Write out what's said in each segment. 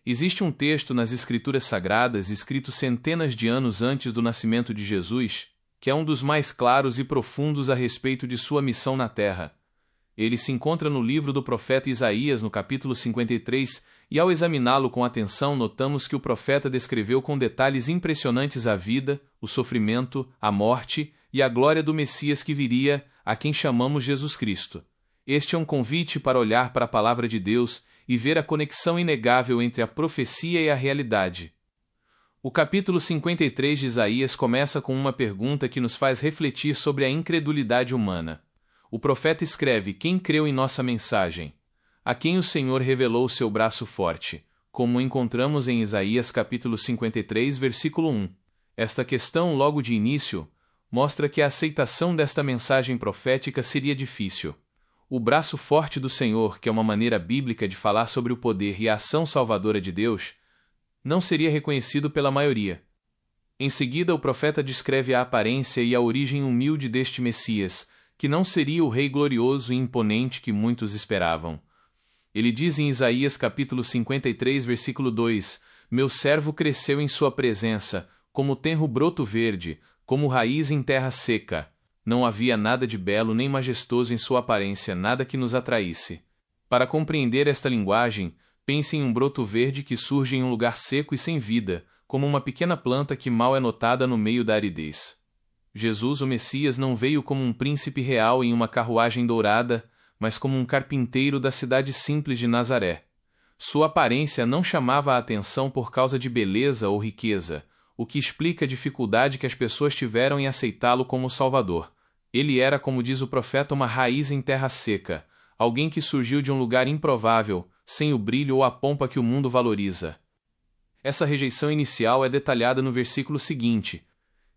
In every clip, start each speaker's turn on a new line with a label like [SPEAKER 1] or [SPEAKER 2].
[SPEAKER 1] Existe um texto nas Escrituras Sagradas, escrito centenas de anos antes do nascimento de Jesus, que é um dos mais claros e profundos a respeito de sua missão na Terra. Ele se encontra no livro do profeta Isaías, no capítulo 53, e ao examiná-lo com atenção, notamos que o profeta descreveu com detalhes impressionantes a vida, o sofrimento, a morte e a glória do Messias que viria, a quem chamamos Jesus Cristo. Este é um convite para olhar para a palavra de Deus e ver a conexão inegável entre a profecia e a realidade. O capítulo 53 de Isaías começa com uma pergunta que nos faz refletir sobre a incredulidade humana. O profeta escreve: quem creu em nossa mensagem? A quem o Senhor revelou o seu braço forte? Como encontramos em Isaías capítulo 53, versículo 1. Esta questão, logo de início, mostra que a aceitação desta mensagem profética seria difícil. O braço forte do Senhor, que é uma maneira bíblica de falar sobre o poder e a ação salvadora de Deus, não seria reconhecido pela maioria. Em seguida, o profeta descreve a aparência e a origem humilde deste Messias, que não seria o rei glorioso e imponente que muitos esperavam. Ele diz em Isaías capítulo 53, versículo 2, meu servo cresceu em sua presença, como tenro broto verde, como raiz em terra seca. Não havia nada de belo nem majestoso em sua aparência, nada que nos atraísse. Para compreender esta linguagem, pense em um broto verde que surge em um lugar seco e sem vida, como uma pequena planta que mal é notada no meio da aridez. Jesus, o Messias, não veio como um príncipe real em uma carruagem dourada, mas como um carpinteiro da cidade simples de Nazaré. Sua aparência não chamava a atenção por causa de beleza ou riqueza, o que explica a dificuldade que as pessoas tiveram em aceitá-lo como Salvador. Ele era, como diz o profeta, uma raiz em terra seca, alguém que surgiu de um lugar improvável, sem o brilho ou a pompa que o mundo valoriza. Essa rejeição inicial é detalhada no versículo seguinte.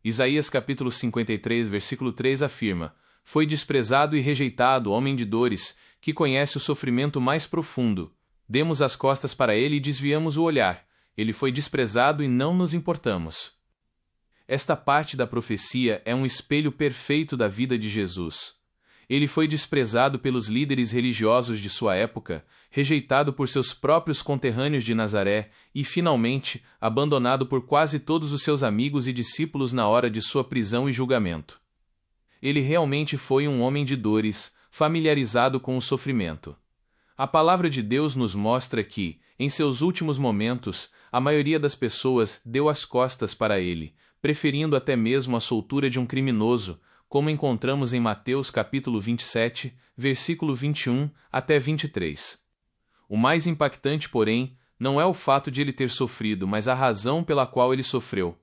[SPEAKER 1] Isaías capítulo 53, versículo 3 afirma: foi desprezado e rejeitado, homem de dores, que conhece o sofrimento mais profundo. Demos as costas para ele e desviamos o olhar. Ele foi desprezado e não nos importamos. Esta parte da profecia é um espelho perfeito da vida de Jesus. Ele foi desprezado pelos líderes religiosos de sua época, rejeitado por seus próprios conterrâneos de Nazaré e, finalmente, abandonado por quase todos os seus amigos e discípulos na hora de sua prisão e julgamento. Ele realmente foi um homem de dores, familiarizado com o sofrimento. A palavra de Deus nos mostra que, em seus últimos momentos, a maioria das pessoas deu as costas para ele, preferindo até mesmo a soltura de um criminoso, como encontramos em Mateus capítulo 27, versículo 21 até 23. O mais impactante, porém, não é o fato de ele ter sofrido, mas a razão pela qual ele sofreu.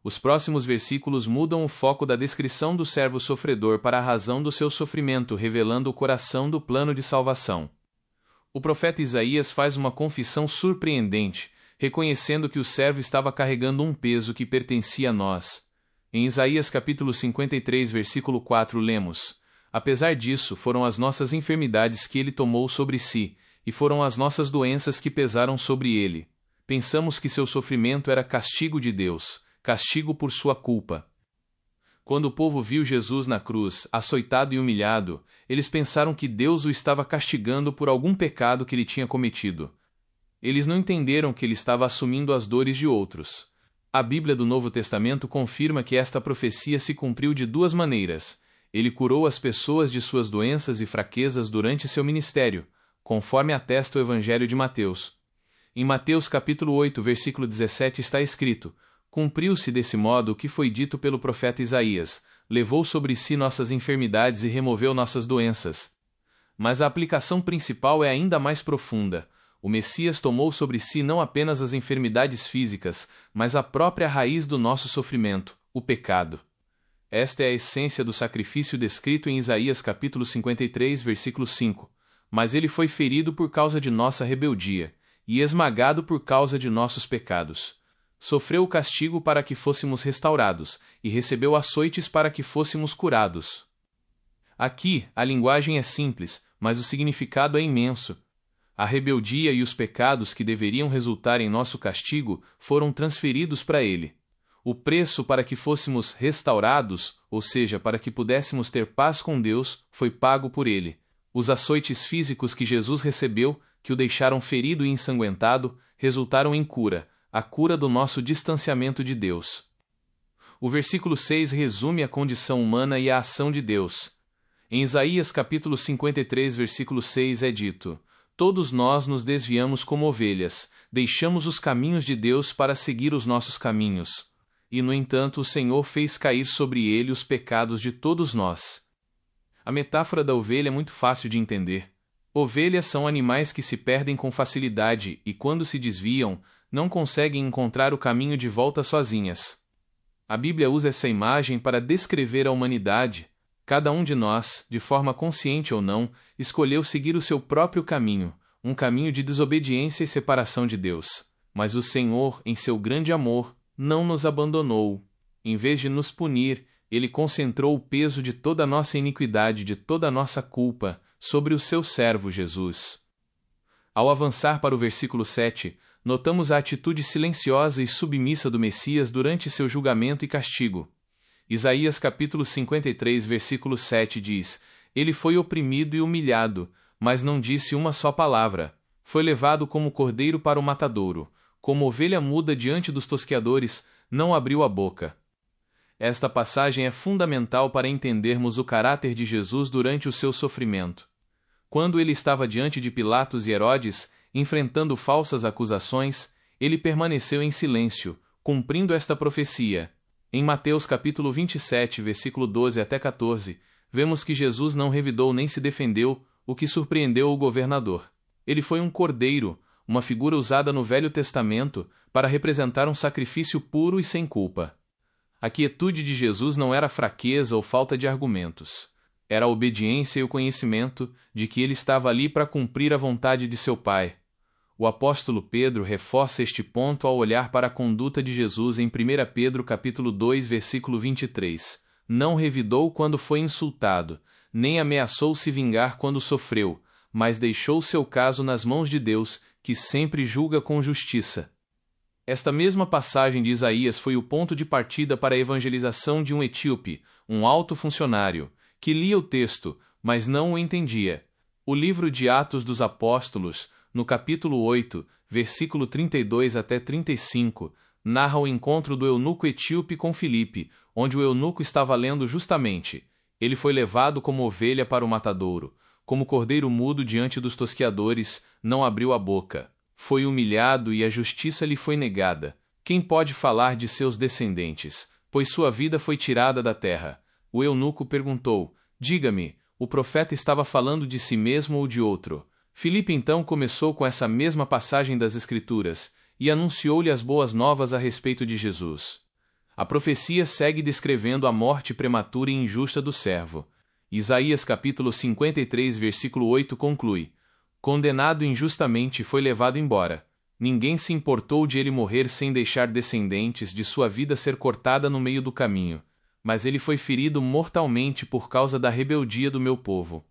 [SPEAKER 1] Os próximos versículos mudam o foco da descrição do servo sofredor para a razão do seu sofrimento, revelando o coração do plano de salvação. O profeta Isaías faz uma confissão surpreendente, reconhecendo que o servo estava carregando um peso que pertencia a nós. Em Isaías capítulo 53, versículo 4 lemos: apesar disso, foram as nossas enfermidades que ele tomou sobre si, e foram as nossas doenças que pesaram sobre ele. Pensamos que seu sofrimento era castigo de Deus, castigo por sua culpa. Quando o povo viu Jesus na cruz, açoitado e humilhado, eles pensaram que Deus o estava castigando por algum pecado que ele tinha cometido. Eles não entenderam que ele estava assumindo as dores de outros. A Bíblia do Novo Testamento confirma que esta profecia se cumpriu de duas maneiras. Ele curou as pessoas de suas doenças e fraquezas durante seu ministério, conforme atesta o Evangelho de Mateus. Em Mateus capítulo 8, versículo 17 está escrito: cumpriu-se desse modo o que foi dito pelo profeta Isaías, levou sobre si nossas enfermidades e removeu nossas doenças. Mas a aplicação principal é ainda mais profunda. O Messias tomou sobre si não apenas as enfermidades físicas, mas a própria raiz do nosso sofrimento, o pecado. Esta é a essência do sacrifício descrito em Isaías capítulo 53, versículo 5. Mas ele foi ferido por causa de nossa rebeldia, e esmagado por causa de nossos pecados. Sofreu o castigo para que fôssemos restaurados, e recebeu açoites para que fôssemos curados. Aqui, a linguagem é simples, mas o significado é imenso. A rebeldia e os pecados que deveriam resultar em nosso castigo foram transferidos para ele. O preço para que fôssemos restaurados, ou seja, para que pudéssemos ter paz com Deus, foi pago por ele. Os açoites físicos que Jesus recebeu, que o deixaram ferido e ensanguentado, resultaram em cura, a cura do nosso distanciamento de Deus. O versículo 6 resume a condição humana e a ação de Deus. Em Isaías capítulo 53, versículo 6 é dito: Todos nós nos desviamos como ovelhas, deixamos os caminhos de Deus para seguir os nossos caminhos. E, no entanto, o Senhor fez cair sobre ele os pecados de todos nós. A metáfora da ovelha é muito fácil de entender. Ovelhas são animais que se perdem com facilidade e, quando se desviam, não conseguem encontrar o caminho de volta sozinhas. A Bíblia usa essa imagem para descrever a humanidade. Cada um de nós, de forma consciente ou não, escolheu seguir o seu próprio caminho, um caminho de desobediência e separação de Deus. Mas o Senhor, em seu grande amor, não nos abandonou. Em vez de nos punir, Ele concentrou o peso de toda a nossa iniquidade, de toda a nossa culpa, sobre o seu servo Jesus. Ao avançar para o versículo 7, notamos a atitude silenciosa e submissa do Messias durante seu julgamento e castigo. Isaías capítulo 53, versículo 7 diz: Ele foi oprimido e humilhado, mas não disse uma só palavra. Foi levado como cordeiro para o matadouro, como ovelha muda diante dos tosqueadores, não abriu a boca. Esta passagem é fundamental para entendermos o caráter de Jesus durante o seu sofrimento. Quando ele estava diante de Pilatos e Herodes, enfrentando falsas acusações, ele permaneceu em silêncio, cumprindo esta profecia. Em Mateus capítulo 27, versículo 12 até 14, vemos que Jesus não revidou nem se defendeu, o que surpreendeu o governador. Ele foi um cordeiro, uma figura usada no Velho Testamento para representar um sacrifício puro e sem culpa. A quietude de Jesus não era fraqueza ou falta de argumentos. Era a obediência e o conhecimento de que ele estava ali para cumprir a vontade de seu Pai. O apóstolo Pedro reforça este ponto ao olhar para a conduta de Jesus em 1 Pedro capítulo 2, versículo 23. Não revidou quando foi insultado, nem ameaçou se vingar quando sofreu, mas deixou seu caso nas mãos de Deus, que sempre julga com justiça. Esta mesma passagem de Isaías foi o ponto de partida para a evangelização de um etíope, um alto funcionário, que lia o texto, mas não o entendia. O livro de Atos dos Apóstolos, no capítulo 8, versículo 32 até 35, narra o encontro do eunuco etíope com Filipe, onde o eunuco estava lendo justamente: Ele foi levado como ovelha para o matadouro, como cordeiro mudo diante dos tosqueadores, não abriu a boca. Foi humilhado e a justiça lhe foi negada. Quem pode falar de seus descendentes? Pois sua vida foi tirada da terra. O eunuco perguntou: Diga-me, o profeta estava falando de si mesmo ou de outro? Filipe então começou com essa mesma passagem das Escrituras, e anunciou-lhe as boas novas a respeito de Jesus. A profecia segue descrevendo a morte prematura e injusta do servo. Isaías capítulo 53, versículo 8 conclui: Condenado injustamente foi levado embora. Ninguém se importou de ele morrer sem deixar descendentes, de sua vida ser cortada no meio do caminho. Mas ele foi ferido mortalmente por causa da rebeldia do meu povo.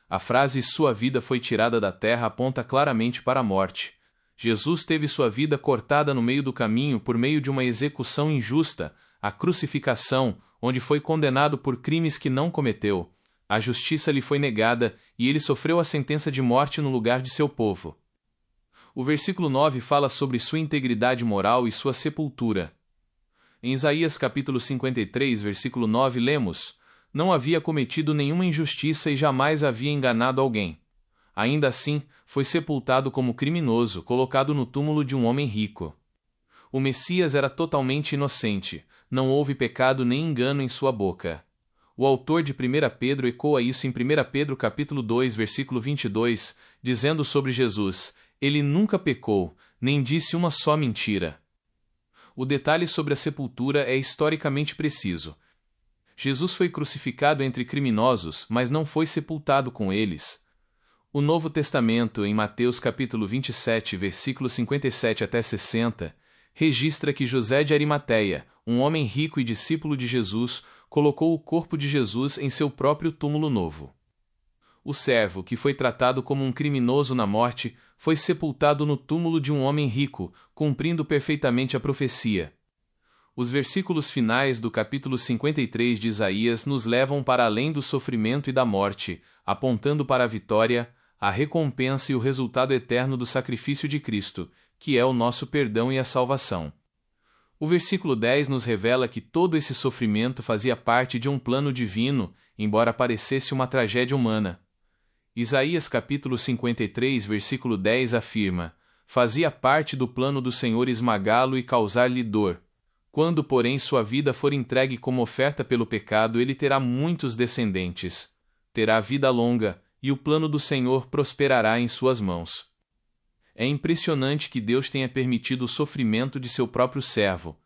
[SPEAKER 1] A frase sua vida foi tirada da terra aponta claramente para a morte. Jesus teve sua vida cortada no meio do caminho por meio de uma execução injusta, a crucificação, onde foi condenado por crimes que não cometeu. A justiça lhe foi negada e ele sofreu a sentença de morte no lugar de seu povo. O versículo 9 fala sobre sua integridade moral e sua sepultura. Em Isaías capítulo 53, versículo 9 lemos: Não havia cometido nenhuma injustiça e jamais havia enganado alguém. Ainda assim, foi sepultado como criminoso, colocado no túmulo de um homem rico. O Messias era totalmente inocente, não houve pecado nem engano em sua boca. O autor de 1 Pedro ecoa isso em 1 Pedro capítulo 2, versículo 22, dizendo sobre Jesus: Ele nunca pecou, nem disse uma só mentira. O detalhe sobre a sepultura é historicamente preciso. Jesus foi crucificado entre criminosos, mas não foi sepultado com eles. O Novo Testamento, em Mateus capítulo 27, versículos 57 até 60, registra que José de Arimateia, um homem rico e discípulo de Jesus, colocou o corpo de Jesus em seu próprio túmulo novo. O servo, que foi tratado como um criminoso na morte, foi sepultado no túmulo de um homem rico, cumprindo perfeitamente a profecia. Os versículos finais do capítulo 53 de Isaías nos levam para além do sofrimento e da morte, apontando para a vitória, a recompensa e o resultado eterno do sacrifício de Cristo, que é o nosso perdão e a salvação. O versículo 10 nos revela que todo esse sofrimento fazia parte de um plano divino, embora parecesse uma tragédia humana. Isaías capítulo 53, versículo 10 afirma: fazia parte do plano do Senhor esmagá-lo e causar-lhe dor. Quando, porém, sua vida for entregue como oferta pelo pecado, ele terá muitos descendentes. Terá vida longa, e o plano do Senhor prosperará em suas mãos. É impressionante que Deus tenha permitido o sofrimento de seu próprio servo.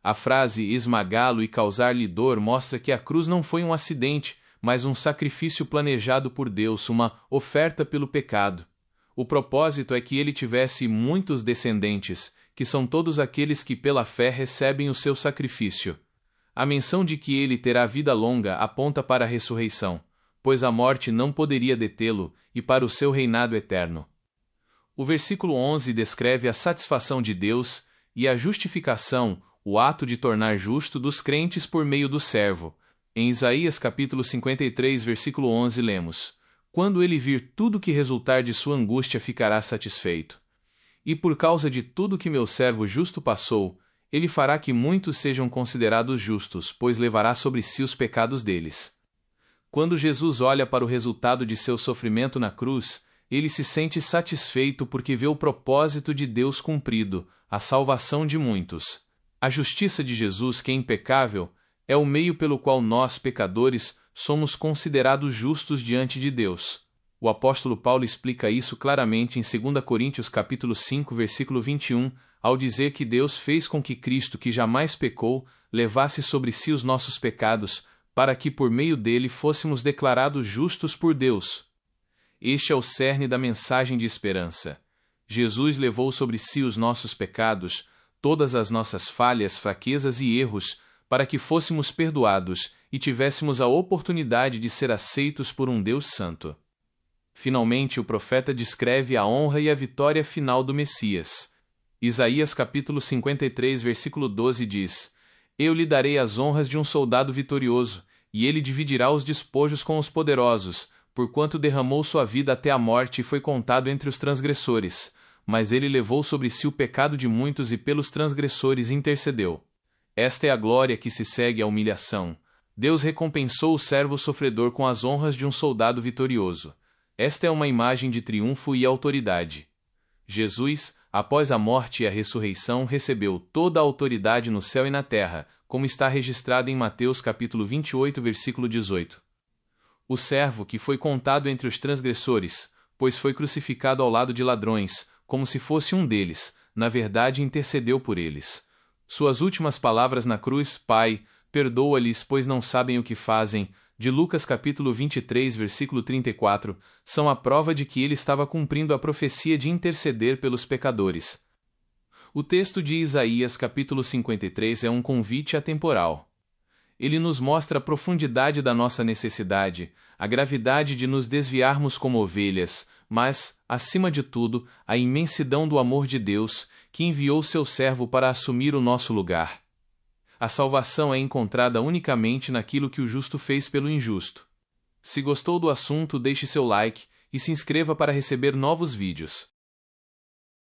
[SPEAKER 1] A frase esmagá-lo e causar-lhe dor mostra que a cruz não foi um acidente, mas um sacrifício planejado por Deus, uma oferta pelo pecado. O propósito é que ele tivesse muitos descendentes, que são todos aqueles que pela fé recebem o seu sacrifício. A menção de que ele terá vida longa aponta para a ressurreição, pois a morte não poderia detê-lo, e para o seu reinado eterno. O versículo 11 descreve a satisfação de Deus e a justificação, o ato de tornar justo dos crentes por meio do servo. Em Isaías capítulo 53, versículo 11 lemos: quando ele vir tudo que resultar de sua angústia ficará satisfeito. E por causa de tudo que meu servo justo passou, ele fará que muitos sejam considerados justos, pois levará sobre si os pecados deles. Quando Jesus olha para o resultado de seu sofrimento na cruz, ele se sente satisfeito porque vê o propósito de Deus cumprido, a salvação de muitos. A justiça de Jesus, que é impecável, é o meio pelo qual nós, pecadores, somos considerados justos diante de Deus. O apóstolo Paulo explica isso claramente em 2 Coríntios capítulo 5, versículo 21, ao dizer que Deus fez com que Cristo, que jamais pecou, levasse sobre si os nossos pecados, para que por meio dele fôssemos declarados justos por Deus. Este é o cerne da mensagem de esperança. Jesus levou sobre si os nossos pecados, todas as nossas falhas, fraquezas e erros, para que fôssemos perdoados e tivéssemos a oportunidade de ser aceitos por um Deus santo. Finalmente, o profeta descreve a honra e a vitória final do Messias. Isaías capítulo 53, versículo 12 diz: eu lhe darei as honras de um soldado vitorioso, e ele dividirá os despojos com os poderosos, porquanto derramou sua vida até a morte e foi contado entre os transgressores. Mas ele levou sobre si o pecado de muitos e pelos transgressores intercedeu. Esta é a glória que se segue à humilhação. Deus recompensou o servo sofredor com as honras de um soldado vitorioso. Esta é uma imagem de triunfo e autoridade. Jesus, após a morte e a ressurreição, recebeu toda a autoridade no céu e na terra, como está registrado em Mateus capítulo 28, versículo 18. O servo que foi contado entre os transgressores, pois foi crucificado ao lado de ladrões, como se fosse um deles, na verdade intercedeu por eles. Suas últimas palavras na cruz: Pai, perdoa-lhes, pois não sabem o que fazem, de Lucas capítulo 23, versículo 34, são a prova de que ele estava cumprindo a profecia de interceder pelos pecadores. O texto de Isaías capítulo 53 é um convite atemporal. Ele nos mostra a profundidade da nossa necessidade, a gravidade de nos desviarmos como ovelhas, mas, acima de tudo, a imensidão do amor de Deus, que enviou seu servo para assumir o nosso lugar. A salvação é encontrada unicamente naquilo que o justo fez pelo injusto. Se gostou do assunto, deixe seu like e se inscreva para receber novos vídeos.